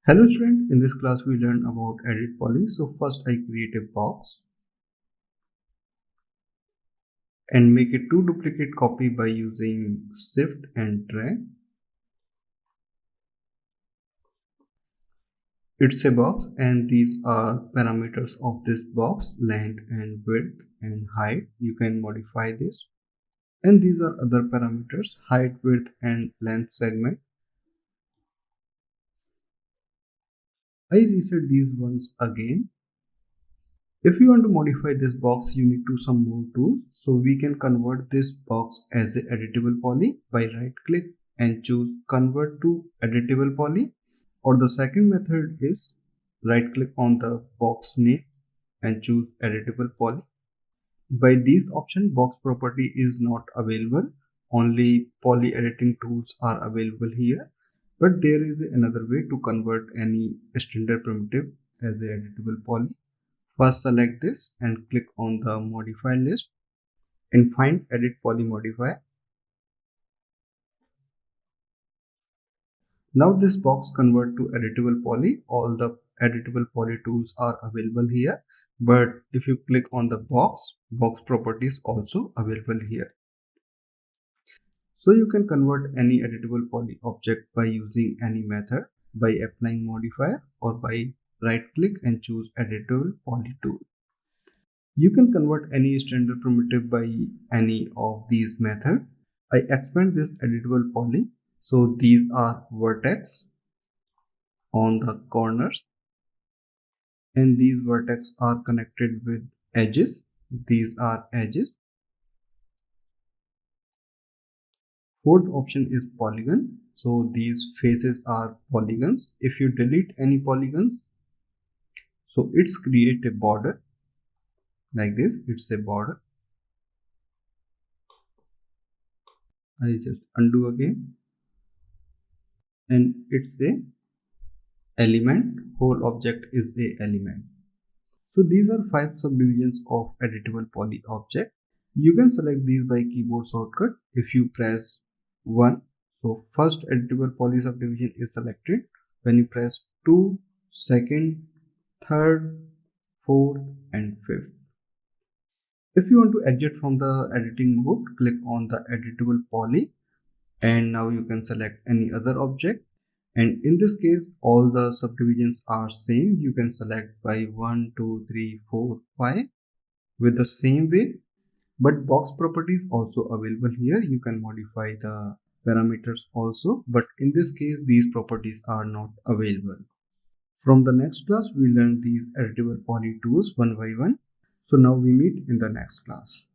Hello student, in this class we learn about edit poly. So first I create a box and make a two duplicate copy by using shift and drag. It's a box and these are parameters of this box, length and width and height. You can modify this. And these are other parameters, height, width and length segment. I reset these ones again. If you want to modify this box, you need to some more tools. So we can convert this box as a editable poly by right click and choose convert to editable poly. Or the second method is right click on the box name and choose editable poly. By these option, box property is not available. Only poly editing tools are available here. But there is another way to convert any standard primitive as a editable poly. First select this and click on the modify list and find edit poly modifier. Now this box convert to editable poly. All the editable poly tools are available here. But if you click on the box properties also available here. So you can convert any editable poly object by using any method, by applying modifier or by right click and choose editable poly tool. You can convert any standard primitive by any of these methods. I expand this editable poly. So these are vertex on the corners and these vertex are connected with edges. These are edges. Fourth option is polygon. So these faces are polygons. If you delete any polygons, so it's create a border like this. It's a border. I just undo again and it's a element. Whole object is a element. So these are 5 subdivisions of editable poly object. You can select these by keyboard shortcut if you press 1. So first editable poly subdivision is selected. When you press 2, second, third, fourth and fifth. If you want to exit from the editing mode, click on the editable poly and now you can select any other object. And in this case, all the subdivisions are same. You can select by 1, 2, 3, 4, 5 with the same way. But box properties also available here. You can modify the parameters also. But in this case, these properties are not available. From the next class, we learn these editable poly tools one by one. So now we meet in the next class.